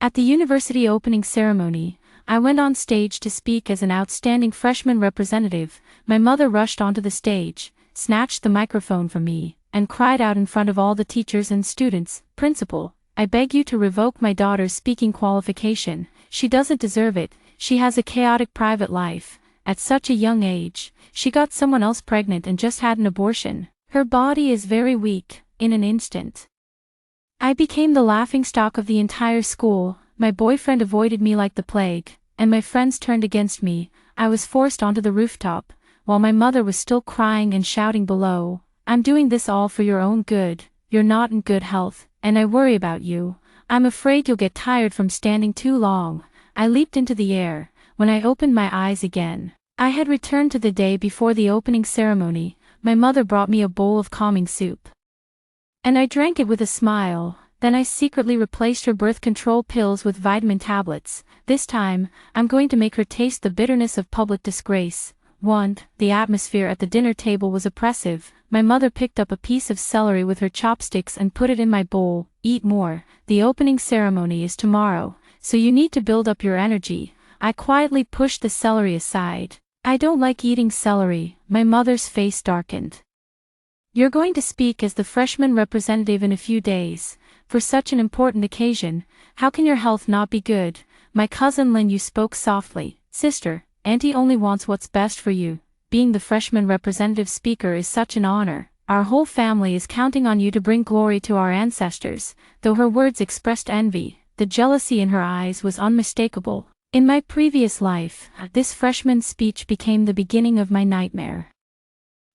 At the university opening ceremony, I went on stage to speak as an outstanding freshman representative. My mother rushed onto the stage, snatched the microphone from me, and cried out in front of all the teachers and students, "Principal, I beg you to revoke my daughter's speaking qualification. She doesn't deserve it. She has a chaotic private life. At such a young age, she got someone else pregnant and just had an abortion. Her body is very weak." In an instant, I became the laughingstock of the entire school. My boyfriend avoided me like the plague, and my friends turned against me. I was forced onto the rooftop, while my mother was still crying and shouting below, "I'm doing this all for your own good. You're not in good health, and I worry about you. I'm afraid you'll get tired from standing too long." I leaped into the air. When I opened my eyes again, I had returned to the day before the opening ceremony. My mother brought me a bowl of calming soup, and I drank it with a smile. Then I secretly replaced her birth control pills with vitamin tablets. This time, I'm going to make her taste the bitterness of public disgrace. 1. The atmosphere at the dinner table was oppressive. My mother picked up a piece of celery with her chopsticks and put it in my bowl. "Eat more. The opening ceremony is tomorrow, so you need to build up your energy." I quietly pushed the celery aside. "I don't like eating celery." My mother's face darkened. "You're going to speak as the freshman representative in a few days. For such an important occasion, how can your health not be good?" My cousin Lin Yu spoke softly. "Sister, Auntie only wants what's best for you. Being the freshman representative speaker is such an honor. Our whole family is counting on you to bring glory to our ancestors." Though her words expressed envy, the jealousy in her eyes was unmistakable. In my previous life, this freshman speech became the beginning of my nightmare.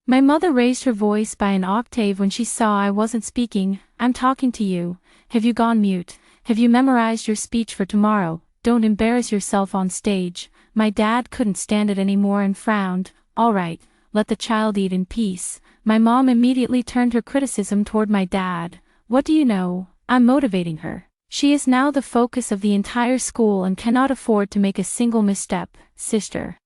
My mother raised her voice by an octave when she saw I wasn't speaking. "I'm talking to you. Have you gone mute? Have you memorized your speech for tomorrow? Don't embarrass yourself on stage." My dad couldn't stand it anymore and frowned. "All right, let the child eat in peace." My mom immediately turned her criticism toward my dad. "What do you know? I'm motivating her. She is now the focus of the entire school and cannot afford to make a single misstep." "Sister,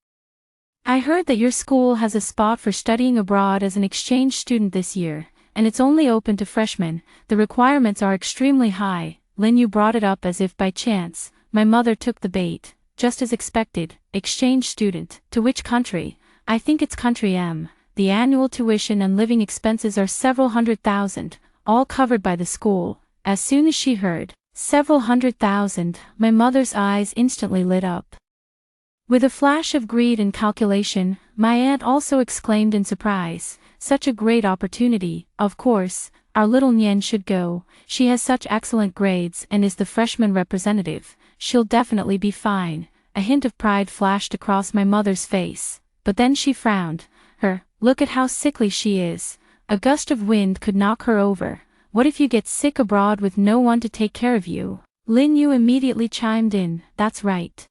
I heard that your school has a spot for studying abroad as an exchange student this year, and it's only open to freshmen. The requirements are extremely high." Lin Yu brought it up as if by chance. My mother took the bait. "Just as expected. Exchange student. To which country?" "I think it's country M. The annual tuition and living expenses are several $100,000, all covered by the school." As soon as she heard several $100,000, my mother's eyes instantly lit up. With a flash of greed and calculation, my aunt also exclaimed in surprise, "Such a great opportunity. Of course, our little Nian should go. She has such excellent grades and is the freshman representative. She'll definitely be fine." A hint of pride flashed across my mother's face, but then she frowned. Look at how sickly she is. A gust of wind could knock her over. What if you get sick abroad with no one to take care of you?" Lin Yu immediately chimed in. "That's right.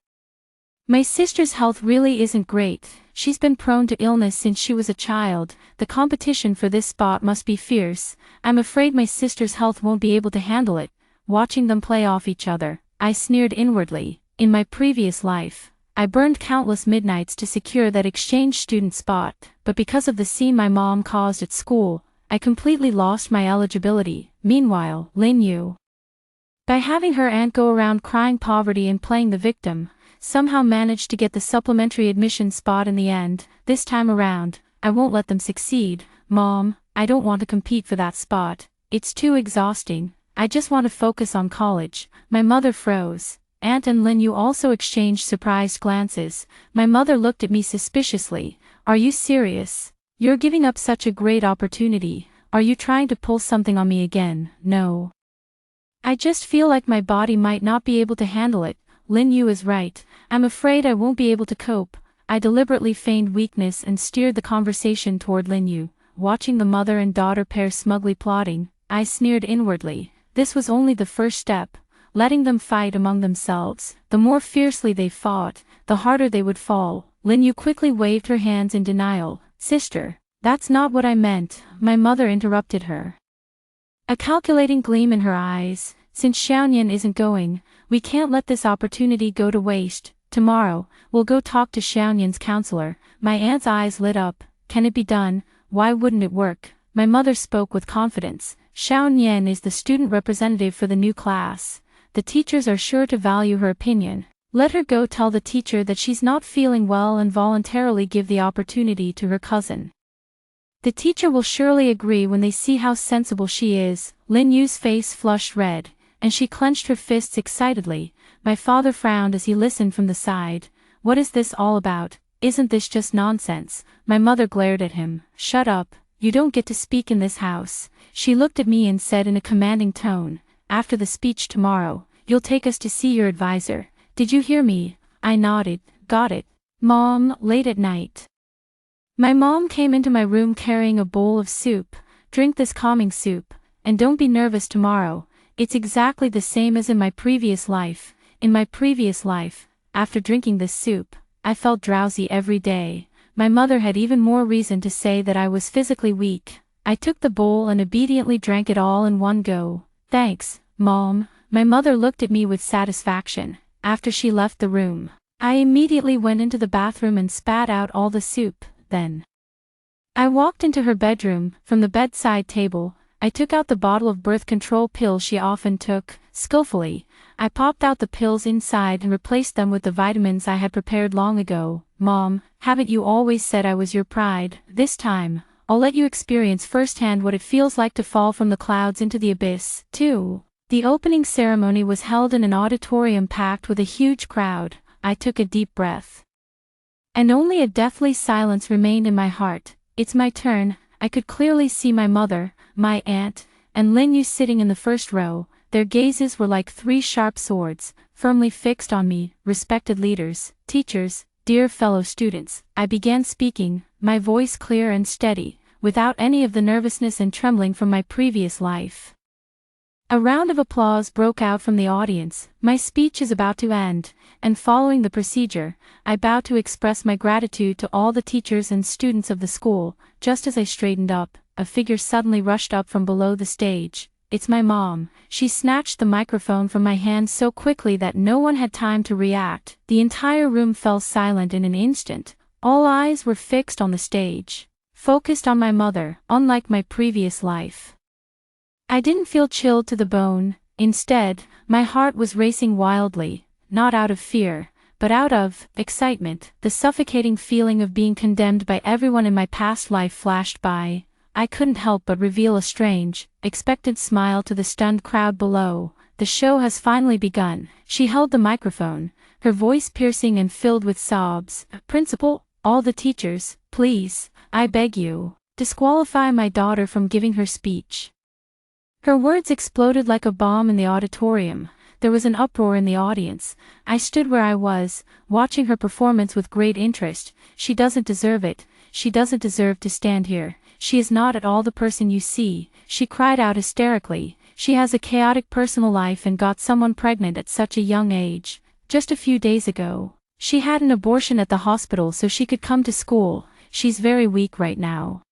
My sister's health really isn't great. She's been prone to illness since she was a child. The competition for this spot must be fierce. I'm afraid my sister's health won't be able to handle it." Watching them play off each other, I sneered inwardly. In my previous life, I burned countless midnights to secure that exchange student spot, but because of the scene my mom caused at school, I completely lost my eligibility. Meanwhile, Lin Yu, by having her aunt go around crying poverty and playing the victim, somehow managed to get the supplementary admission spot in the end. This time around, I won't let them succeed. "Mom, I don't want to compete for that spot. It's too exhausting. I just want to focus on college." My mother froze. Aunt and Lin Yu also exchanged surprised glances. My mother looked at me suspiciously. "Are you serious? You're giving up such a great opportunity. Are you trying to pull something on me again?" "No. I just feel like my body might not be able to handle it." "Lin Yu is right. I'm afraid I won't be able to cope." I deliberately feigned weakness and steered the conversation toward Lin Yu. Watching the mother and daughter pair smugly plotting, I sneered inwardly. This was only the first step. Letting them fight among themselves. The more fiercely they fought, the harder they would fall. Lin Yu quickly waved her hands in denial. "Sister, that's not what I meant." My mother interrupted her, a calculating gleam in her eyes. "Since Xiaonian isn't going, we can't let this opportunity go to waste. Tomorrow, we'll go talk to Xiaonian's counselor." My aunt's eyes lit up. "Can it be done? Why wouldn't it work?" My mother spoke with confidence. "Xiaonian is the student representative for the new class. the teachers are sure to value her opinion. Let her go tell the teacher that she's not feeling well and voluntarily give the opportunity to her cousin. The teacher will surely agree when they see how sensible she is." Lin Yu's face flushed red, and she clenched her fists excitedly. My father frowned as he listened from the side. "What is this all about? Isn't this just nonsense?" My mother glared at him. "Shut up, you don't get to speak in this house." She looked at me and said in a commanding tone, "After the speech tomorrow, you'll take us to see your advisor. Did you hear me?" I nodded. "Got it." Mom, late at night. My mom came into my room carrying a bowl of soup. "Drink this calming soup, and don't be nervous tomorrow. It's exactly the same as in my previous life. In my previous life, after drinking this soup, I felt drowsy every day." My mother had even more reason to say that I was physically weak. I took the bowl and obediently drank it all in one go. "Thanks, Mom." My mother looked at me with satisfaction. After she left the room, I immediately went into the bathroom and spat out all the soup. Then I walked into her bedroom. From the bedside table, I took out the bottle of birth control pills she often took. Skillfully, I popped out the pills inside and replaced them with the vitamins I had prepared long ago. "Mom, haven't you always said I was your pride? This time, I'll let you experience firsthand what it feels like to fall from the clouds into the abyss." 2. The opening ceremony was held in an auditorium packed with a huge crowd. I took a deep breath, and only a deathly silence remained in my heart. It's my turn. I could clearly see my mother, my aunt, and Lin Yu sitting in the first row. Their gazes were like three sharp swords, firmly fixed on me. "Respected leaders, teachers, dear fellow students," I began speaking, my voice clear and steady, without any of the nervousness and trembling from my previous life. A round of applause broke out from the audience. My speech is about to end, and following the procedure, I bow to express my gratitude to all the teachers and students of the school. Just as I straightened up, a figure suddenly rushed up from below the stage. It's my mom. She snatched the microphone from my hand so quickly that no one had time to react. The entire room fell silent in an instant. All eyes were fixed on the stage, focused on my mother. Unlike my previous life, I didn't feel chilled to the bone. Instead, my heart was racing wildly, not out of fear, but out of excitement. The suffocating feeling of being condemned by everyone in my past life flashed by. I couldn't help but reveal a strange, expectant smile to the stunned crowd below. "The show has finally begun." She held the microphone, her voice piercing and filled with sobs. "Principal, all the teachers, please, I beg you, disqualify my daughter from giving her speech." Her words exploded like a bomb in the auditorium. There was an uproar in the audience. I stood where I was, watching her performance with great interest. "She doesn't deserve it. She doesn't deserve to stand here. She is not at all the person you see," she cried out hysterically. "She has a chaotic personal life and got someone pregnant at such a young age. Just a few days ago, she had an abortion at the hospital so she could come to school. She's very weak right now,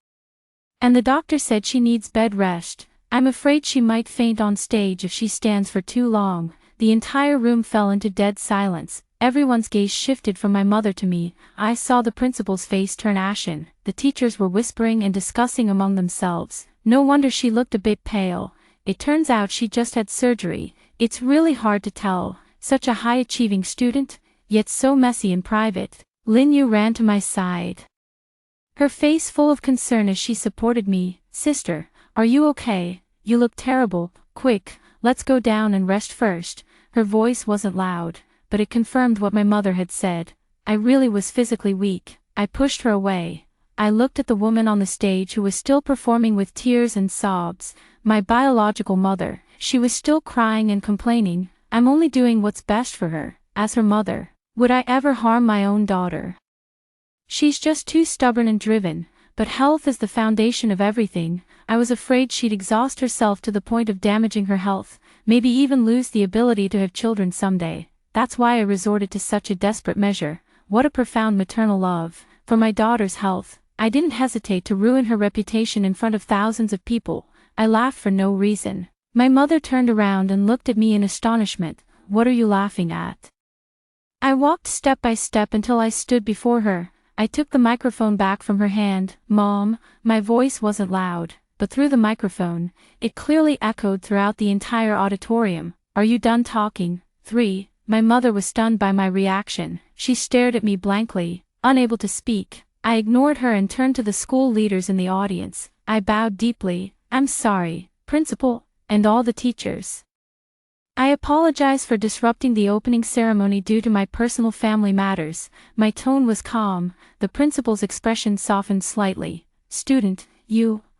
and the doctor said she needs bed rest. I'm afraid she might faint on stage if she stands for too long." The entire room fell into dead silence. Everyone's gaze shifted from my mother to me. I saw the principal's face turn ashen. The teachers were whispering and discussing among themselves. "No wonder she looked a bit pale. It turns out she just had surgery. It's really hard to tell. Such a high-achieving student, yet so messy in private." Lin Yu ran to my side, her face full of concern as she supported me. "Sister, are you okay? You look terrible. Quick, let's go down and rest first." Her voice wasn't loud, but it confirmed what my mother had said. I really was physically weak. I pushed her away. I looked at the woman on the stage who was still performing with tears and sobs. My biological mother. She was still crying and complaining. "I'm only doing what's best for her. As her mother, would I ever harm my own daughter? She's just too stubborn and driven. But health is the foundation of everything." I was afraid she'd exhaust herself to the point of damaging her health, maybe even lose the ability to have children someday. That's why I resorted to such a desperate measure. What a profound maternal love. For my daughter's health, I didn't hesitate to ruin her reputation in front of thousands of people. I laughed for no reason. My mother turned around and looked at me in astonishment. "What are you laughing at?" I walked step by step until I stood before her. I took the microphone back from her hand. "Mom," my voice wasn't loud, but through the microphone, it clearly echoed throughout the entire auditorium. Are you done talking? 3. My mother was stunned by my reaction. She stared at me blankly, unable to speak. I ignored her and turned to the school leaders in the audience. I bowed deeply. I'm sorry, principal, and all the teachers. I apologize for disrupting the opening ceremony due to my personal family matters. My tone was calm. The principal's expression softened slightly. Student,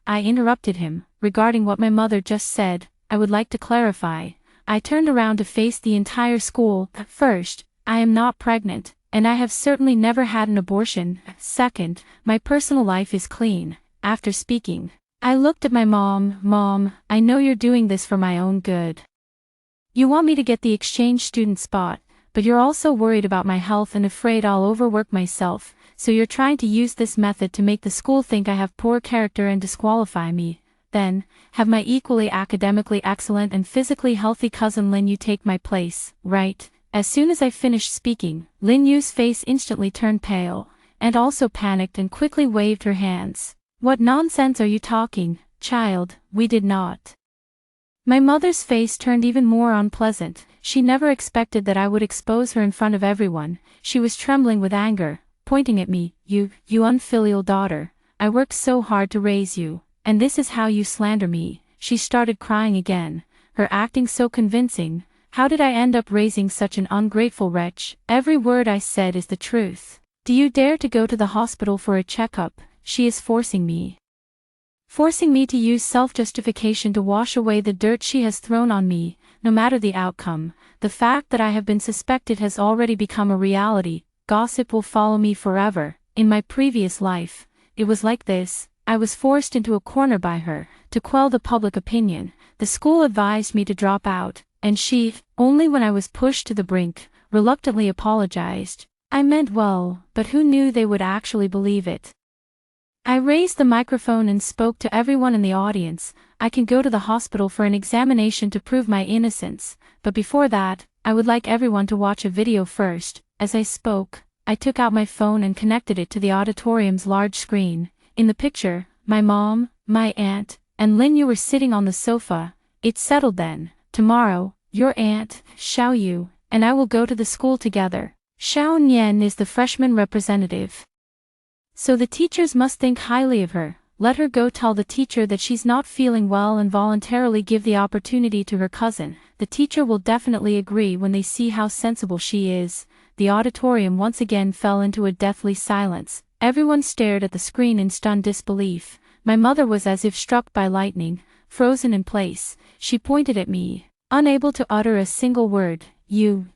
I interrupted him. Regarding what my mother just said, I would like to clarify. I turned around to face the entire school. First, I am not pregnant, and I have certainly never had an abortion. Second, my personal life is clean. After speaking, I looked at my mom. Mom, I know you're doing this for my own good. You want me to get the exchange student spot, but you're also worried about my health and afraid I'll overwork myself, so you're trying to use this method to make the school think I have poor character and disqualify me. Then, have my equally academically excellent and physically healthy cousin Lin Yu take my place, right? As soon as I finished speaking, Lin Yu's face instantly turned pale, and also panicked and quickly waved her hands. What nonsense are you talking, child? We did not. My mother's face turned even more unpleasant. She never expected that I would expose her in front of everyone. She was trembling with anger, pointing at me. You unfilial daughter. I worked so hard to raise you, and this is how you slander me. She started crying again, her acting so convincing. How did I end up raising such an ungrateful wretch? Every word I said is the truth. Do you dare to go to the hospital for a checkup? She is forcing me to use self-justification to wash away the dirt she has thrown on me, no matter the outcome. The fact that I have been suspected has already become a reality. Gossip will follow me forever. In my previous life, it was like this. I was forced into a corner by her. To quell the public opinion, the school advised me to drop out, and she, only when I was pushed to the brink, reluctantly apologized. I meant well, but who knew they would actually believe it? I raised the microphone and spoke to everyone in the audience. I can go to the hospital for an examination to prove my innocence, but before that, I would like everyone to watch a video first. As I spoke, I took out my phone and connected it to the auditorium's large screen. In the picture, my mom, my aunt, and Lin Yu were sitting on the sofa. It's settled then. Tomorrow, your aunt, Xiao Yu, and I will go to the school together. Xiao Nian is the freshman representative. So the teachers must think highly of her. Let her go tell the teacher that she's not feeling well and voluntarily give the opportunity to her cousin. The teacher will definitely agree when they see how sensible she is. The auditorium once again fell into a deathly silence. Everyone stared at the screen in stunned disbelief. My mother was as if struck by lightning, frozen in place. She pointed at me, unable to utter a single word. You.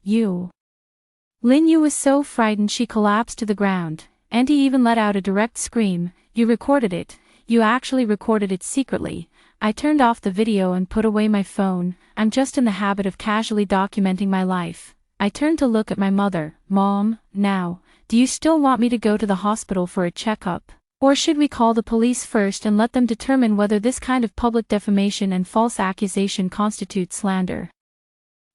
Lin Yu was so frightened she collapsed to the ground. Auntie even let out a direct scream. You recorded it. You actually recorded it secretly. I turned off the video and put away my phone. I'm just in the habit of casually documenting my life. I turned to look at my mother. Mom, now, do you still want me to go to the hospital for a checkup? Or should we call the police first and let them determine whether this kind of public defamation and false accusation constitutes slander?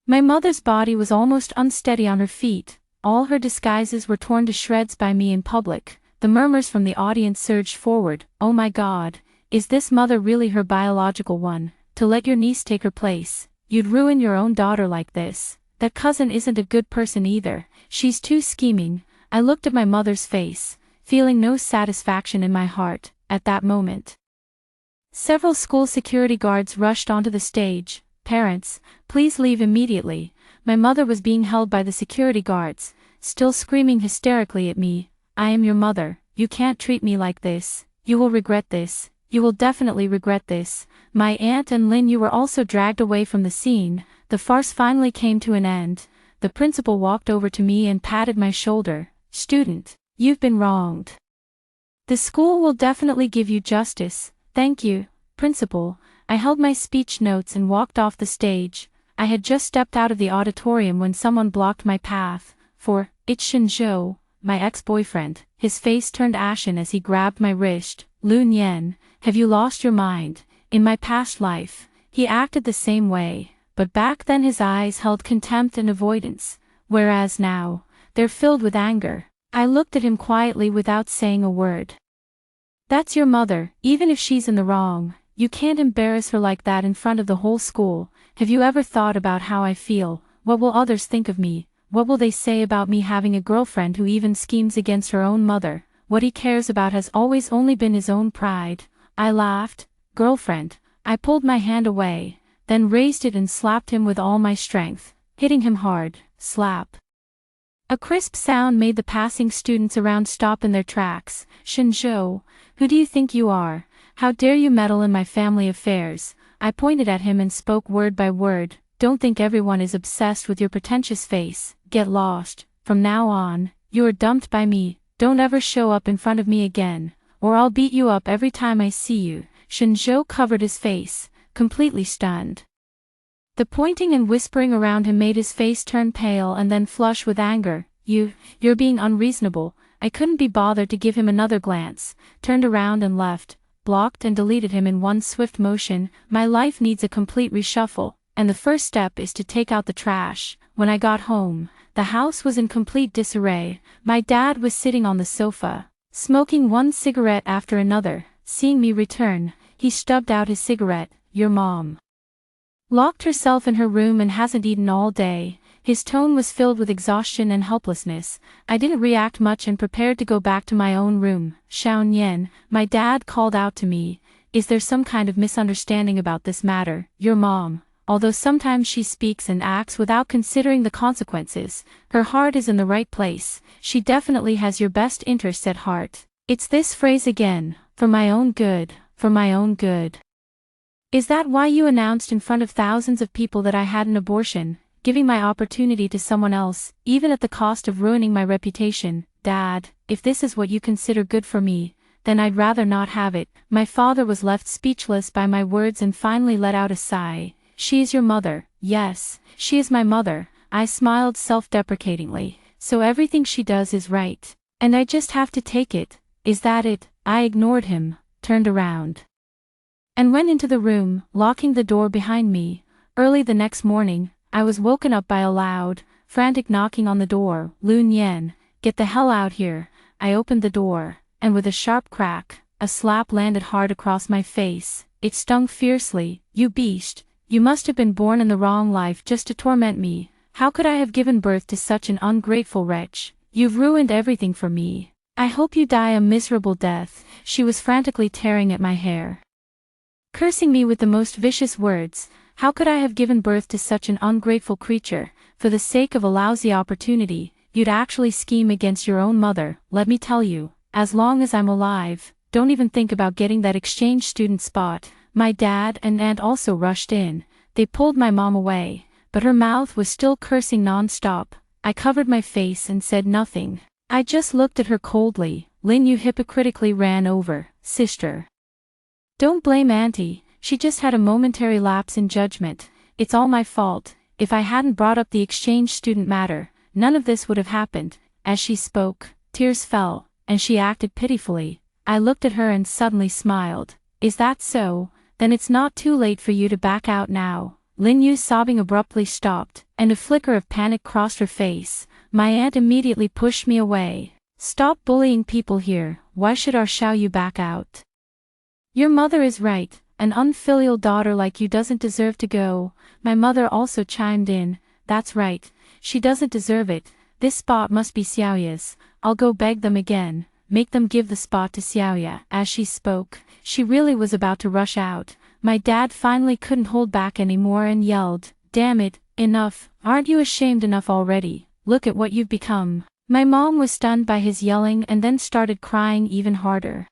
My mother's body was almost unsteady on her feet. All her disguises were torn to shreds by me in public. The murmurs from the audience surged forward. Oh my God, is this mother really her biological one? To let your niece take her place? You'd ruin your own daughter like this. That cousin isn't a good person either. She's too scheming. I looked at my mother's face, feeling no satisfaction in my heart, at that moment. Several school security guards rushed onto the stage. Parents, please leave immediately. My mother was being held by the security guards, still screaming hysterically at me. I am your mother. You can't treat me like this. You will regret this. You will definitely regret this. My aunt and Lin Yu were also dragged away from the scene. The farce finally came to an end. The principal walked over to me and patted my shoulder. Student, you've been wronged. The school will definitely give you justice. Thank you, principal. I held my speech notes and walked off the stage. I had just stepped out of the auditorium when someone blocked my path. For, it's Shinzhou, my ex-boyfriend. His face turned ashen as he grabbed my wrist. Lu Nian, have you lost your mind? In my past life, he acted the same way, but back then his eyes held contempt and avoidance, whereas now, they're filled with anger. I looked at him quietly without saying a word. That's your mother, even if she's in the wrong. You can't embarrass her like that in front of the whole school. Have you ever thought about how I feel? What will others think of me? What will they say about me having a girlfriend who even schemes against her own mother? What he cares about has always only been his own pride." I laughed. "Girlfriend." I pulled my hand away, then raised it and slapped him with all my strength, hitting him hard. Slap. A crisp sound made the passing students around stop in their tracks. "Shinjo, who do you think you are? How dare you meddle in my family affairs?" I pointed at him and spoke word by word. "Don't think everyone is obsessed with your pretentious face. Get lost. From now on, you are dumped by me. Don't ever show up in front of me again, or I'll beat you up every time I see you." Shinjo covered his face, completely stunned. The pointing and whispering around him made his face turn pale and then flush with anger. You're being unreasonable." I couldn't be bothered to give him another glance, turned around and left, blocked and deleted him in one swift motion. My life needs a complete reshuffle, and the first step is to take out the trash. When I got home, the house was in complete disarray. My dad was sitting on the sofa, smoking one cigarette after another. Seeing me return, he stubbed out his cigarette. "Your mom locked herself in her room and hasn't eaten all day." His tone was filled with exhaustion and helplessness. I didn't react much and prepared to go back to my own room. "Xiaonian," my dad called out to me, "is there some kind of misunderstanding about this matter? Your mom, although sometimes she speaks and acts without considering the consequences, her heart is in the right place. She definitely has your best interests at heart." It's this phrase again, "for my own good, for my own good." Is that why you announced in front of thousands of people that I had an abortion, giving my opportunity to someone else, even at the cost of ruining my reputation? Dad, if this is what you consider good for me, then I'd rather not have it. My father was left speechless by my words and finally let out a sigh. "She is your mother." "Yes, she is my mother." I smiled self-deprecatingly. "So everything she does is right, and I just have to take it. Is that it?" I ignored him, turned around, and went into the room, locking the door behind me. Early the next morning, I was woken up by a loud, frantic knocking on the door. "Lun Yen, get the hell out here." I opened the door, and with a sharp crack, a slap landed hard across my face. It stung fiercely. "You beast, you must have been born in the wrong life just to torment me. How could I have given birth to such an ungrateful wretch? You've ruined everything for me. I hope you die a miserable death." She was frantically tearing at my hair, cursing me with the most vicious words. How could I have given birth to such an ungrateful creature? For the sake of a lousy opportunity, you'd actually scheme against your own mother. Let me tell you, as long as I'm alive, don't even think about getting that exchange student spot. My dad and aunt also rushed in. They pulled my mom away, but her mouth was still cursing non-stop. I covered my face and said nothing. I just looked at her coldly. "Lin, you hypocritically ran over, sister. Don't blame Auntie, she just had a momentary lapse in judgment. It's all my fault. If I hadn't brought up the exchange student matter, none of this would have happened." As she spoke, tears fell, and she acted pitifully. I looked at her and suddenly smiled. "Is that so? Then it's not too late for you to back out now." Lin Yu's sobbing abruptly stopped, and a flicker of panic crossed her face. My aunt immediately pushed me away. "Stop bullying people here. Why should our Xiaoyu back out? Your mother is right. An unfilial daughter like you doesn't deserve to go." My mother also chimed in. "That's right. She doesn't deserve it. This spot must be Xiaoya's. I'll go beg them again. Make them give the spot to Xiaoya." As she spoke, she really was about to rush out. My dad finally couldn't hold back anymore and yelled, "Damn it, enough. Aren't you ashamed enough already? Look at what you've become." My mom was stunned by his yelling and then started crying even harder.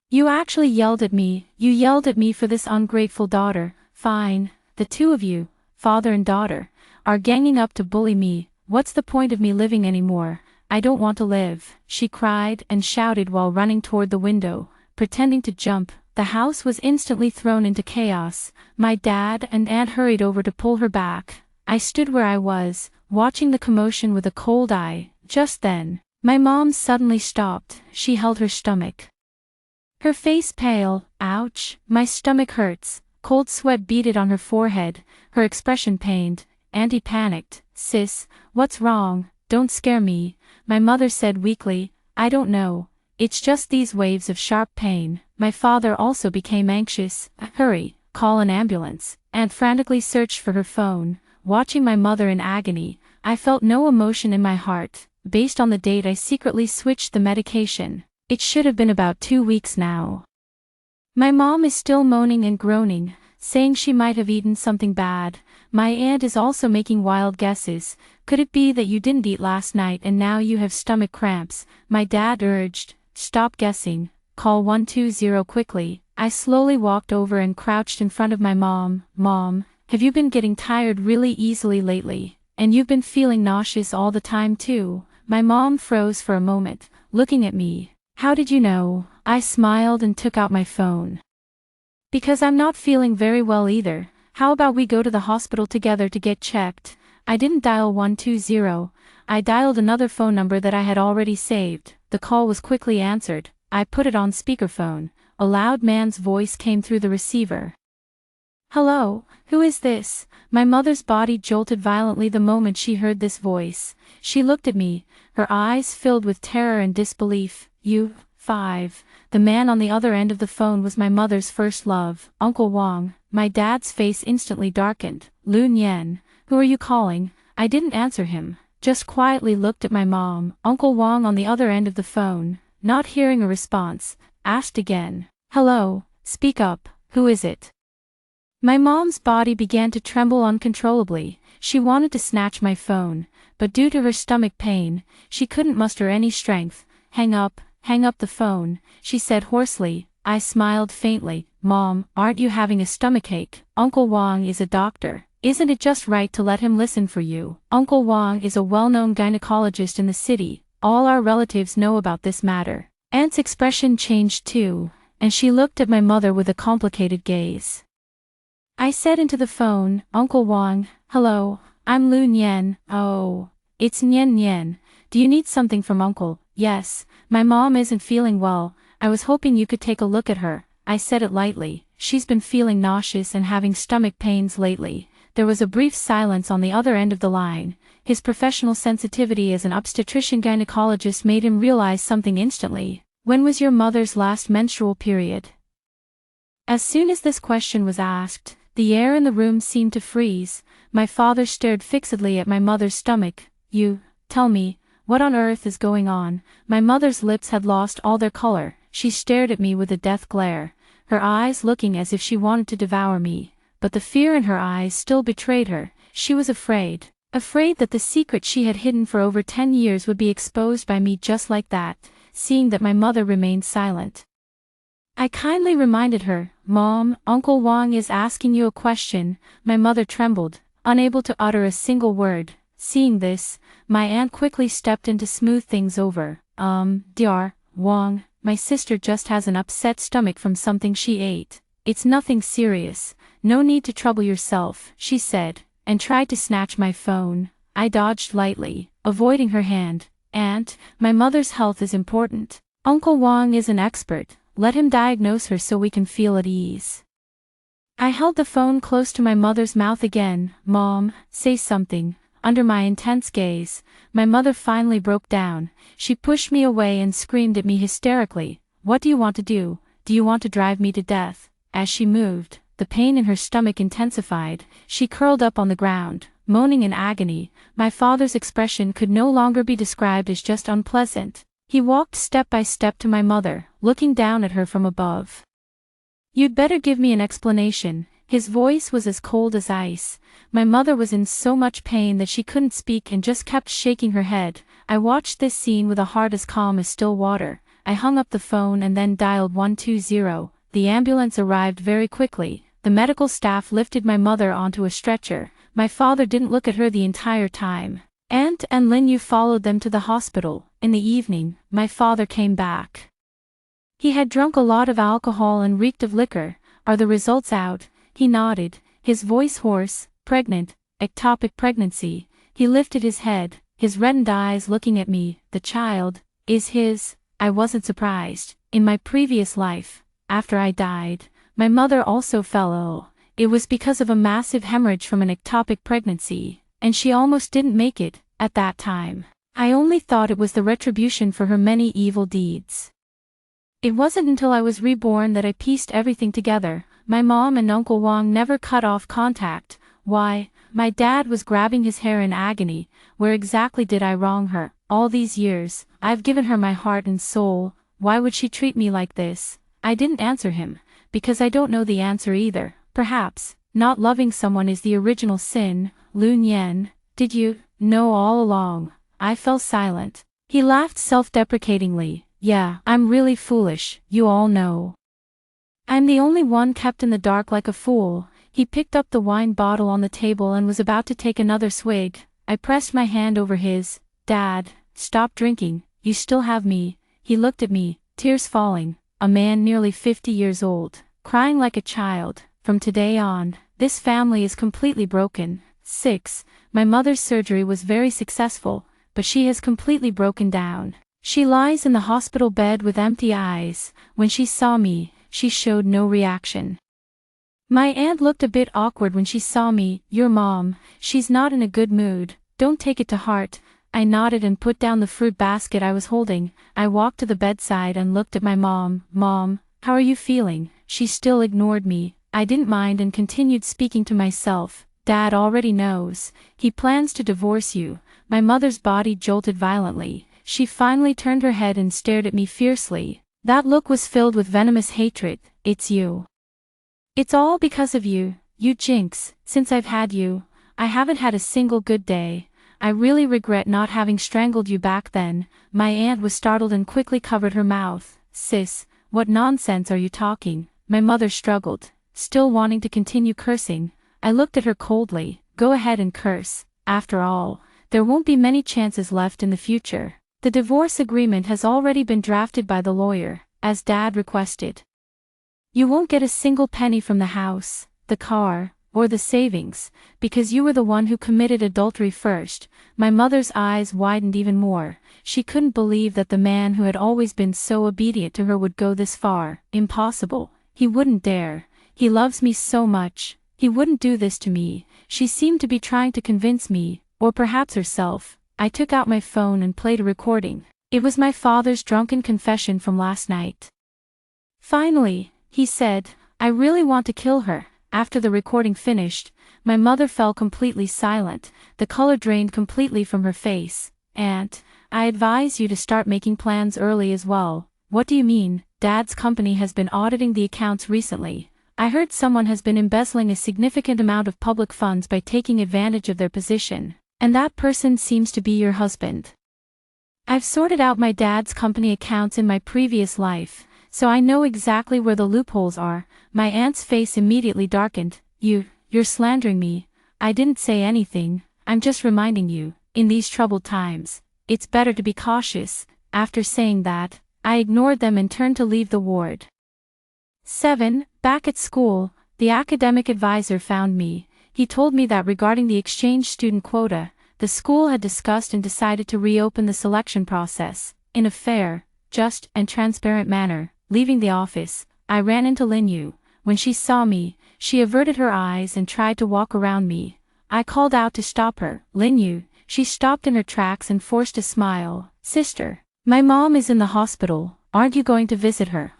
"You actually yelled at me. You yelled at me for this ungrateful daughter. Fine. The two of you, father and daughter, are ganging up to bully me. What's the point of me living anymore? I don't want to live," she cried and shouted while running toward the window, pretending to jump. The house was instantly thrown into chaos. My dad and aunt hurried over to pull her back. I stood where I was, watching the commotion with a cold eye. Just then, my mom suddenly stopped. She held her stomach, her face pale. "Ouch, my stomach hurts." Cold sweat beaded on her forehead, her expression pained. Auntie panicked. "Sis, what's wrong? Don't scare me," my mother said weakly. "I don't know. It's just these waves of sharp pain." My father also became anxious. "Hurry, call an ambulance." Aunt frantically searched for her phone, watching my mother in agony. I felt no emotion in my heart. Based on the date I secretly switched the medication. It should have been about 2 weeks now. My mom is still moaning and groaning, saying she might have eaten something bad. My aunt is also making wild guesses. Could it be that you didn't eat last night and now you have stomach cramps? My dad urged, stop guessing, call 120 quickly. I slowly walked over and crouched in front of my mom. Mom, have you been getting tired really easily lately? And you've been feeling nauseous all the time too? My mom froze for a moment, looking at me. How did you know? I smiled and took out my phone. Because I'm not feeling very well either. How about we go to the hospital together to get checked? I didn't dial 120. I dialed another phone number that I had already saved. The call was quickly answered. I put it on speakerphone. A loud man's voice came through the receiver. Hello, who is this? My mother's body jolted violently the moment she heard this voice. She looked at me, her eyes filled with terror and disbelief. You, 5. The man on the other end of the phone was my mother's first love, Uncle Wang. My dad's face instantly darkened. Lu Nian, who are you calling? I didn't answer him, just quietly looked at my mom. Uncle Wang on the other end of the phone, not hearing a response, asked again. Hello, speak up, who is it? My mom's body began to tremble uncontrollably. She wanted to snatch my phone, but due to her stomach pain, she couldn't muster any strength. Hang up the phone, she said hoarsely. I smiled faintly. Mom, aren't you having a stomachache? Uncle Wang is a doctor. Isn't it just right to let him listen for you? Uncle Wang is a well-known gynecologist in the city. All our relatives know about this matter. Aunt's expression changed too, and she looked at my mother with a complicated gaze. I said into the phone, Uncle Wang, hello, I'm Lu Nian. Oh, it's Nian Nian. Do you need something from Uncle? Yes, my mom isn't feeling well. I was hoping you could take a look at her. I said it lightly. She's been feeling nauseous and having stomach pains lately. There was a brief silence on the other end of the line. His professional sensitivity as an obstetrician gynecologist made him realize something instantly. When was your mother's last menstrual period? As soon as this question was asked, the air in the room seemed to freeze. My father stared fixedly at my mother's stomach. You, tell me, what on earth is going on? My mother's lips had lost all their color. She stared at me with a death glare, her eyes looking as if she wanted to devour me. But the fear in her eyes still betrayed her. She was afraid. Afraid that the secret she had hidden for over 10 years would be exposed by me just like that, seeing that my mother remained silent. I kindly reminded her, Mom, Uncle Wang is asking you a question. My mother trembled, unable to utter a single word. Seeing this, my aunt quickly stepped in to smooth things over. Dr. Wang, my sister just has an upset stomach from something she ate. It's nothing serious. No need to trouble yourself, she said, and tried to snatch my phone. I dodged lightly, avoiding her hand. Aunt, my mother's health is important. Uncle Wang is an expert. Let him diagnose her so we can feel at ease. I held the phone close to my mother's mouth again. Mom, say something. Under my intense gaze, my mother finally broke down. She pushed me away and screamed at me hysterically. What do you want to do? Do you want to drive me to death? As she moved, the pain in her stomach intensified. She curled up on the ground, moaning in agony. My father's expression could no longer be described as just unpleasant. He walked step by step to my mother, looking down at her from above. You'd better give me an explanation. His voice was as cold as ice. My mother was in so much pain that she couldn't speak and just kept shaking her head. I watched this scene with a heart as calm as still water. I hung up the phone and then dialed 120. The ambulance arrived very quickly. The medical staff lifted my mother onto a stretcher. My father didn't look at her the entire time. Aunt and Lin Yu followed them to the hospital. In the evening, my father came back. He had drunk a lot of alcohol and reeked of liquor. Are the results out? He nodded, his voice hoarse. Pregnant, ectopic pregnancy. He lifted his head, his reddened eyes looking at me. The child is his. I wasn't surprised. In my previous life, after I died, my mother also fell ill. It was because of a massive hemorrhage from an ectopic pregnancy, and she almost didn't make it. At that time, I only thought it was the retribution for her many evil deeds. It wasn't until I was reborn that I pieced everything together. My mom and Uncle Wang never cut off contact. Why? My dad was grabbing his hair in agony. Where exactly did I wrong her? All these years, I've given her my heart and soul. Why would she treat me like this? I didn't answer him, because I don't know the answer either. Perhaps, not loving someone is the original sin. Lun Yen, did you know all along? I fell silent. He laughed self-deprecatingly. Yeah, I'm really foolish, you all know. I'm the only one kept in the dark like a fool. He picked up the wine bottle on the table and was about to take another swig. I pressed my hand over his. Dad, stop drinking, you still have me. He looked at me, tears falling, a man nearly 50 years old, crying like a child. From today on, this family is completely broken. 6. My mother's surgery was very successful, but she has completely broken down. She lies in the hospital bed with empty eyes. When she saw me, she showed no reaction. My aunt looked a bit awkward when she saw me. Your mom, she's not in a good mood, don't take it to heart. I nodded and put down the fruit basket I was holding. I walked to the bedside and looked at my mom. Mom, how are you feeling? She still ignored me. I didn't mind and continued speaking to myself. Dad already knows. He plans to divorce you. My mother's body jolted violently. She finally turned her head and stared at me fiercely. That look was filled with venomous hatred. It's you. It's all because of you, you jinx. Since I've had you, I haven't had a single good day. I really regret not having strangled you back then. My aunt was startled and quickly covered her mouth. Sis, what nonsense are you talking? My mother struggled, still wanting to continue cursing. I looked at her coldly. Go ahead and curse. After all, there won't be many chances left in the future. The divorce agreement has already been drafted by the lawyer, as Dad requested. You won't get a single penny from the house, the car, or the savings, because you were the one who committed adultery first. My mother's eyes widened even more. She couldn't believe that the man who had always been so obedient to her would go this far. Impossible. He wouldn't dare. He loves me so much. He wouldn't do this to me. She seemed to be trying to convince me, or perhaps herself. I took out my phone and played a recording. It was my father's drunken confession from last night. Finally, he said, I really want to kill her. After the recording finished, my mother fell completely silent. The color drained completely from her face. Aunt, I advise you to start making plans early as well. What do you mean? Dad's company has been auditing the accounts recently. I heard someone has been embezzling a significant amount of public funds by taking advantage of their position. And that person seems to be your husband. I've sorted out my dad's company accounts in my previous life, so I know exactly where the loopholes are. My aunt's face immediately darkened. You're slandering me. I didn't say anything. I'm just reminding you, in these troubled times, it's better to be cautious. After saying that, I ignored them and turned to leave the ward. 7. Back at school, the academic advisor found me. He told me that regarding the exchange student quota, the school had discussed and decided to reopen the selection process, in a fair, just, and transparent manner. Leaving the office, I ran into Lin Yu. When she saw me, she averted her eyes and tried to walk around me. I called out to stop her. Lin Yu, she stopped in her tracks and forced a smile. Sister, my mom is in the hospital. Aren't you going to visit her?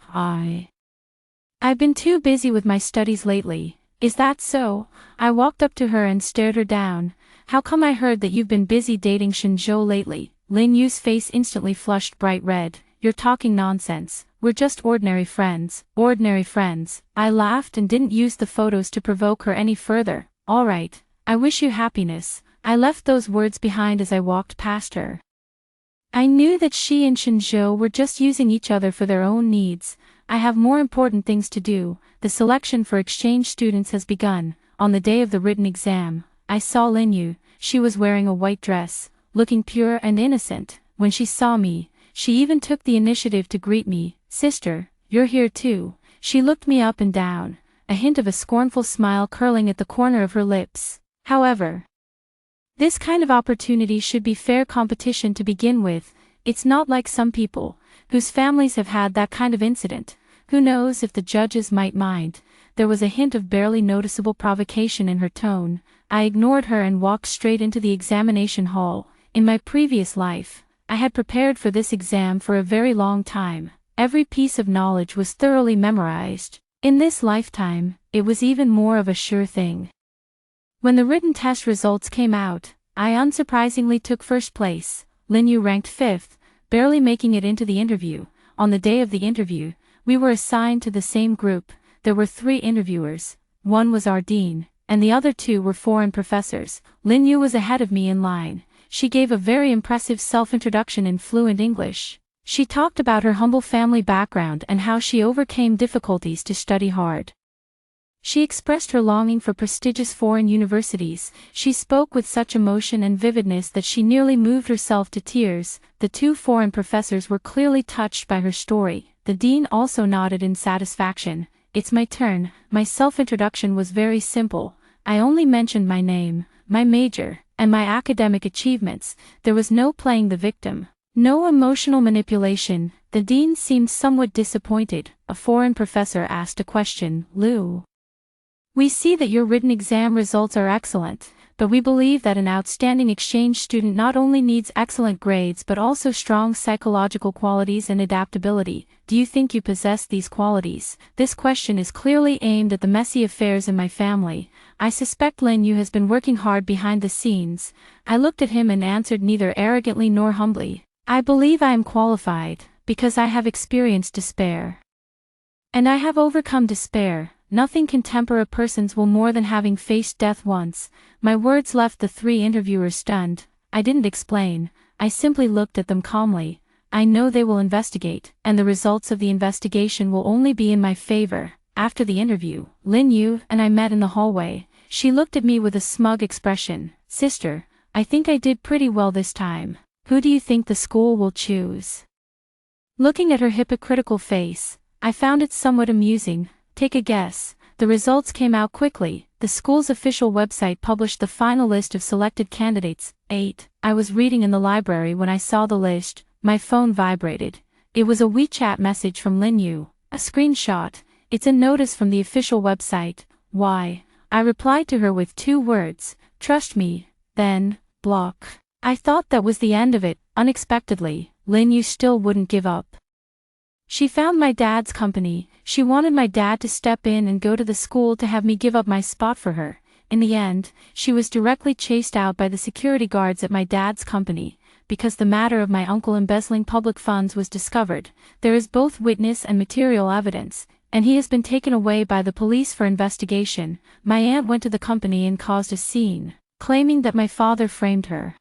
I've been too busy with my studies lately. Is that so? I walked up to her and stared her down. How come I heard that you've been busy dating Shinzhou lately? Lin Yu's face instantly flushed bright red. You're talking nonsense. We're just ordinary friends. Ordinary friends. I laughed and didn't use the photos to provoke her any further. All right. I wish you happiness. I left those words behind as I walked past her. I knew that she and Shinzhou were just using each other for their own needs. I have more important things to do. The selection for exchange students has begun. On the day of the written exam, I saw Lin Yu. She was wearing a white dress, looking pure and innocent. When she saw me, she even took the initiative to greet me. Sister, you're here too. She looked me up and down, a hint of a scornful smile curling at the corner of her lips. However, this kind of opportunity should be fair competition to begin with. It's not like some people, whose families have had that kind of incident. Who knows if the judges might mind? There was a hint of barely noticeable provocation in her tone. I ignored her and walked straight into the examination hall. In my previous life, I had prepared for this exam for a very long time. Every piece of knowledge was thoroughly memorized. In this lifetime, it was even more of a sure thing. When the written test results came out, I unsurprisingly took first place. Lin Yu ranked fifth, barely making it into the interview. On the day of the interview, we were assigned to the same group. There were 3 interviewers. One was our dean, and the other 2 were foreign professors. Lin Yu was ahead of me in line. She gave a very impressive self-introduction in fluent English. She talked about her humble family background and how she overcame difficulties to study hard. She expressed her longing for prestigious foreign universities. She spoke with such emotion and vividness that she nearly moved herself to tears. The 2 foreign professors were clearly touched by her story. The dean also nodded in satisfaction. It's my turn. My self-introduction was very simple. I only mentioned my name, my major, and my academic achievements. There was no playing the victim. No emotional manipulation. The dean seemed somewhat disappointed. A foreign professor asked a question. Liu, we see that your written exam results are excellent, but we believe that an outstanding exchange student not only needs excellent grades but also strong psychological qualities and adaptability. Do you think you possess these qualities? This question is clearly aimed at the messy affairs in my family. I suspect Lin Yu has been working hard behind the scenes. I looked at him and answered neither arrogantly nor humbly. I believe I am qualified, because I have experienced despair. And I have overcome despair. Nothing can temper a person's will more than having faced death once. My words left the 3 interviewers stunned. I didn't explain. I simply looked at them calmly. I know they will investigate, and the results of the investigation will only be in my favor. After the interview, Lin Yu and I met in the hallway. She looked at me with a smug expression. Sister, I think I did pretty well this time. Who do you think the school will choose? Looking at her hypocritical face, I found it somewhat amusing. Take a guess. The results came out quickly. The school's official website published the final list of selected candidates. 8. I was reading in the library when I saw the list. My phone vibrated. It was a WeChat message from Lin Yu. A screenshot. It's a notice from the official website. Why? I replied to her with 2 words. Trust me. Then, block. I thought that was the end of it. Unexpectedly, Lin Yu still wouldn't give up. She found my dad's company. She wanted my dad to step in and go to the school to have me give up my spot for her. In the end, she was directly chased out by the security guards at my dad's company. Because the matter of my uncle embezzling public funds was discovered, there is both witness and material evidence, and he has been taken away by the police for investigation. My aunt went to the company and caused a scene, claiming that my father framed her.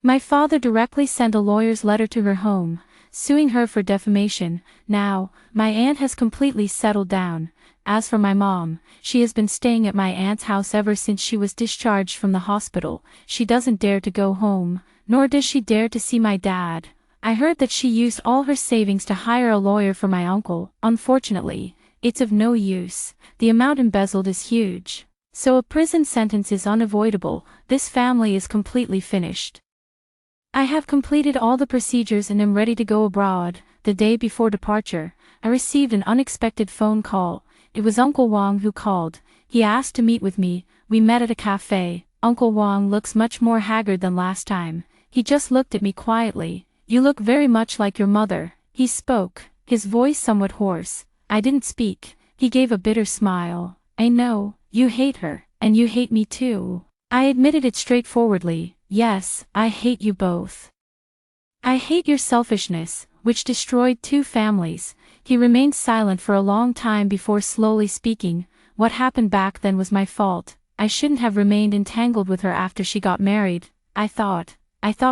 My father directly sent a lawyer's letter to her home, suing her for defamation. Now, my aunt has completely settled down. As for my mom, she has been staying at my aunt's house ever since she was discharged from the hospital. She doesn't dare to go home, nor does she dare to see my dad. I heard that she used all her savings to hire a lawyer for my uncle. Unfortunately, it's of no use. The amount embezzled is huge. So a prison sentence is unavoidable. This family is completely finished. I have completed all the procedures and am ready to go abroad. The day before departure, I received an unexpected phone call. It was Uncle Wang who called. He asked to meet with me. We met at a cafe. Uncle Wang looks much more haggard than last time. He just looked at me quietly. You look very much like your mother. He spoke, his voice somewhat hoarse. I didn't speak. He gave a bitter smile. I know, you hate her, and you hate me too. I admitted it straightforwardly. Yes, I hate you both. I hate your selfishness, which destroyed 2 families. He remained silent for a long time before slowly speaking. What happened back then was my fault. I shouldn't have remained entangled with her after she got married. I thought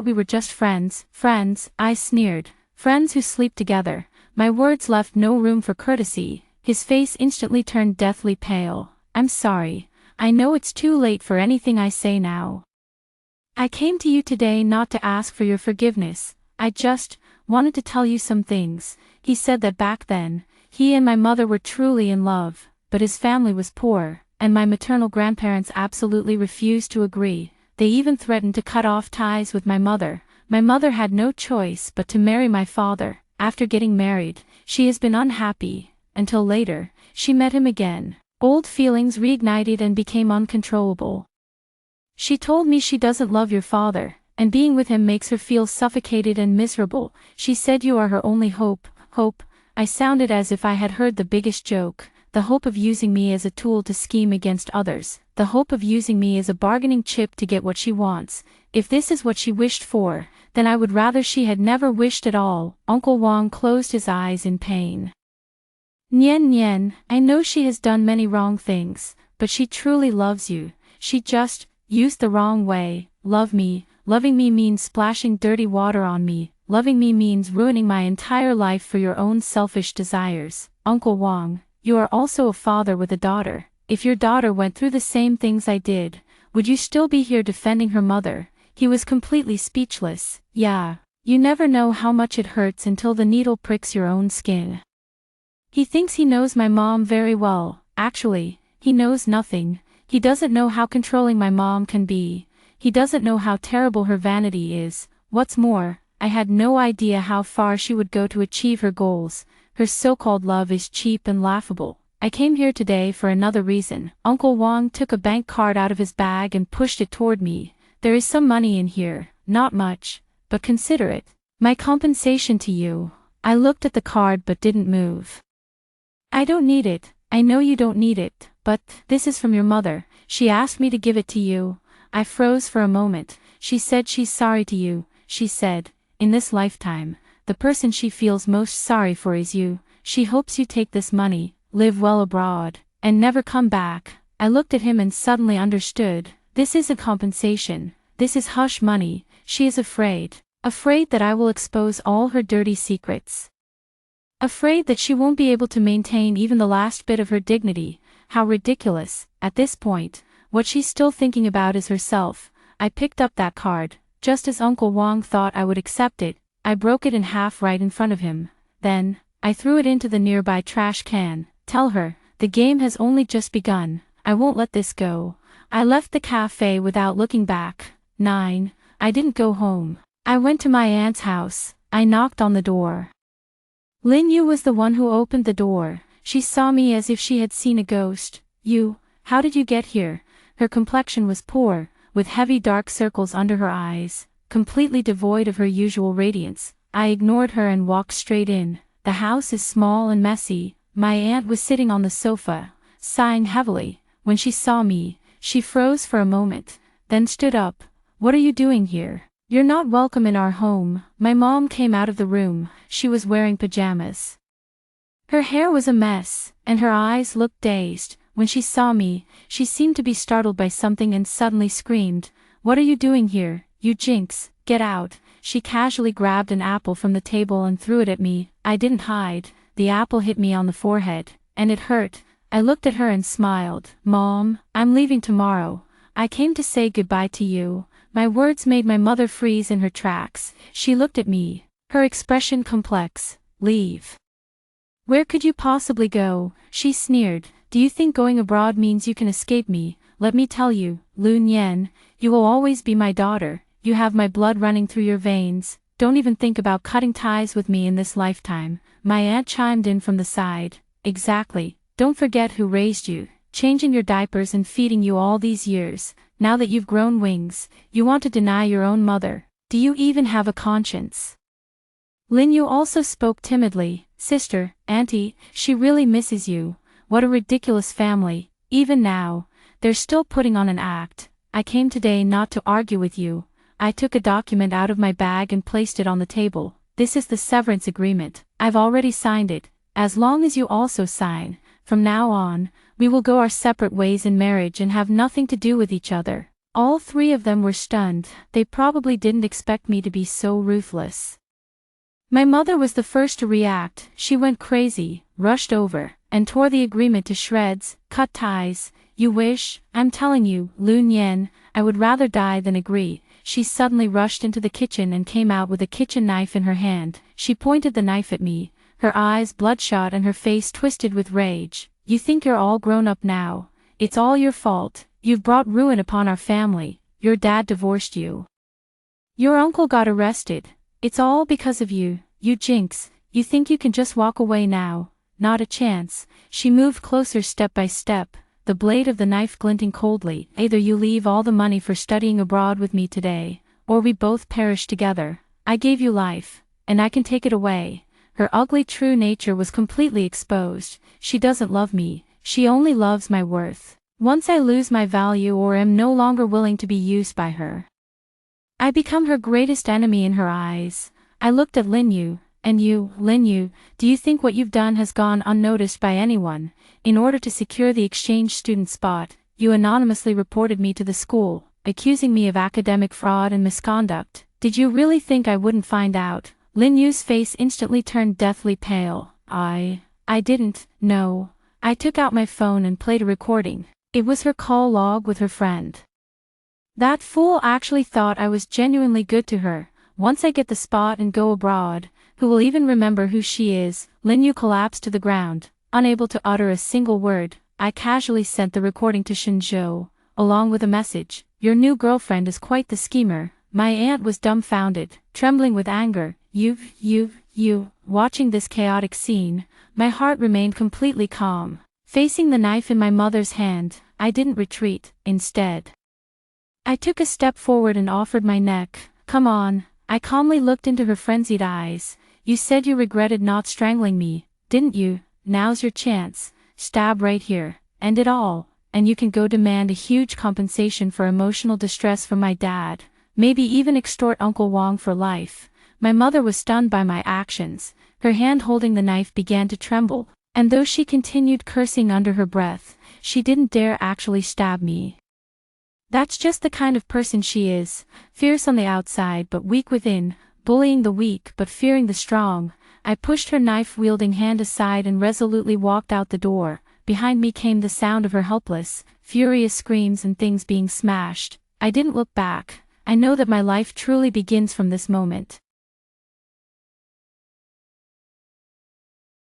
we were just friends. Friends, I sneered. Friends who sleep together. My words left no room for courtesy. His face instantly turned deathly pale. I'm sorry. I know it's too late for anything I say now. I came to you today not to ask for your forgiveness. I just wanted to tell you some things. He said that back then, he and my mother were truly in love, but his family was poor, and my maternal grandparents absolutely refused to agree. They even threatened to cut off ties with my mother. My mother had no choice but to marry my father. After getting married, she has been unhappy, until later, she met him again. Old feelings reignited and became uncontrollable. She told me she doesn't love your father, and being with him makes her feel suffocated and miserable. She said you are her only hope. Hope? I sounded as if I had heard the biggest joke. the hope of using me as a tool to scheme against others, the hope of using me as a bargaining chip to get what she wants. If this is what she wished for, then I would rather she had never wished at all." Uncle Wang closed his eyes in pain. "Nian Nian, I know she has done many wrong things, but she truly loves you. She just used the wrong way. Love me. Loving me means splashing dirty water on me. Loving me means ruining my entire life for your own selfish desires." "Uncle Wang, you are also a father with a daughter. If your daughter went through the same things I did, would you still be here defending her mother?" He was completely speechless. "Yeah, you never know how much it hurts until the needle pricks your own skin. He thinks he knows my mom very well. Actually, he knows nothing. He doesn't know how controlling my mom can be. He doesn't know how terrible her vanity is. What's more, I had no idea how far she would go to achieve her goals. Her so-called love is cheap and laughable. I came here today for another reason." Uncle Wang took a bank card out of his bag and pushed it toward me. "There is some money in here, not much, but consider it my compensation to you." I looked at the card but didn't move. "I don't need it. I know you don't need it, but this is from your mother. She asked me to give it to you." I froze for a moment. "She said she's sorry to you." She said, "In this lifetime, the person she feels most sorry for is you. She hopes you take this money, live well abroad, and never come back." I looked at him and suddenly understood. This isn't compensation. This is hush money. She is afraid. Afraid that I will expose all her dirty secrets. Afraid that she won't be able to maintain even the last bit of her dignity. How ridiculous. At this point, what she's still thinking about is herself. I picked up that card, just as Uncle Wang thought I would accept it. I broke it in half right in front of him. Then, I threw it into the nearby trash can. "Tell her, the game has only just begun. I won't let this go." I left the cafe without looking back. 9. I didn't go home. I went to my aunt's house. I knocked on the door. Lin Yu was the one who opened the door. She saw me as if she had seen a ghost. "You, how did you get here?" Her complexion was poor, with heavy dark circles under her eyes, completely devoid of her usual radiance. I ignored her and walked straight in. The house is small and messy. My aunt was sitting on the sofa, sighing heavily. When she saw me, she froze for a moment, then stood up. "What are you doing here? You're not welcome in our home." My mom came out of the room. She was wearing pajamas. Her hair was a mess, and her eyes looked dazed. When she saw me, she seemed to be startled by something and suddenly screamed, "What are you doing here, you jinx? Get out." She casually grabbed an apple from the table and threw it at me. I didn't hide. The apple hit me on the forehead, and it hurt. I looked at her and smiled. "Mom, I'm leaving tomorrow. I came to say goodbye to you." My words made my mother freeze in her tracks. She looked at me, her expression complex. "Leave? Where could you possibly go?" She sneered. "Do you think going abroad means you can escape me? Let me tell you, Lu Nian, you will always be my daughter. You have my blood running through your veins. Don't even think about cutting ties with me in this lifetime." My aunt chimed in from the side. "Exactly. Don't forget who raised you, changing your diapers and feeding you all these years. Now that you've grown wings, you want to deny your own mother. Do you even have a conscience?" Lin Yu also spoke timidly. "Sister, auntie, she really misses you. What a ridiculous family. Even now, they're still putting on an act. I came today not to argue with you." I took a document out of my bag and placed it on the table. "This is the severance agreement. I've already signed it. As long as you also sign, from now on, we will go our separate ways in marriage and have nothing to do with each other." All three of them were stunned. They probably didn't expect me to be so ruthless. My mother was the first to react. She went crazy, rushed over, and tore the agreement to shreds. "Cut ties. You wish? I'm telling you, Lu Nian, I would rather die than agree." She suddenly rushed into the kitchen and came out with a kitchen knife in her hand. She pointed the knife at me, her eyes bloodshot and her face twisted with rage. "You think you're all grown up now? It's all your fault. You've brought ruin upon our family. Your dad divorced you. Your uncle got arrested. It's all because of you, you jinx. You think you can just walk away now? Not a chance." She moved closer step by step, the blade of the knife glinting coldly. "Either you leave all the money for studying abroad with me today, or we both perish together. I gave you life, and I can take it away, Her ugly true nature was completely exposed. She doesn't love me, she only loves my worth. Once I lose my value or am no longer willing to be used by her, I become her greatest enemy in her eyes. I looked at Linyu, and you, Linyu, do you think what you've done has gone unnoticed by anyone? In order to secure the exchange student spot, you anonymously reported me to the school, accusing me of academic fraud and misconduct. Did you really think I wouldn't find out? Linyu's face instantly turned deathly pale. I didn't, no. I took out my phone and played a recording. It was her call log with her friend. That fool actually thought I was genuinely good to her. Once I get the spot and go abroad, who will even remember who she is? Linyu collapsed to the ground, unable to utter a single word. I casually sent the recording to Shinzhou, along with a message. Your new girlfriend is quite the schemer. My aunt was dumbfounded, trembling with anger. Watching this chaotic scene, my heart remained completely calm. Facing the knife in my mother's hand, I didn't retreat. Instead, I took a step forward and offered my neck. Come on. I calmly looked into her frenzied eyes. You said you regretted not strangling me, didn't you? Now's your chance. Stab right here. End it all. And you can go demand a huge compensation for emotional distress from my dad. Maybe even extort Uncle Wong for life. My mother was stunned by my actions. Her hand holding the knife began to tremble, and though she continued cursing under her breath, she didn't dare actually stab me. That's just the kind of person she is, fierce on the outside but weak within, bullying the weak but fearing the strong. I pushed her knife-wielding hand aside and resolutely walked out the door. Behind me came the sound of her helpless, furious screams and things being smashed. I didn't look back. I know that my life truly begins from this moment.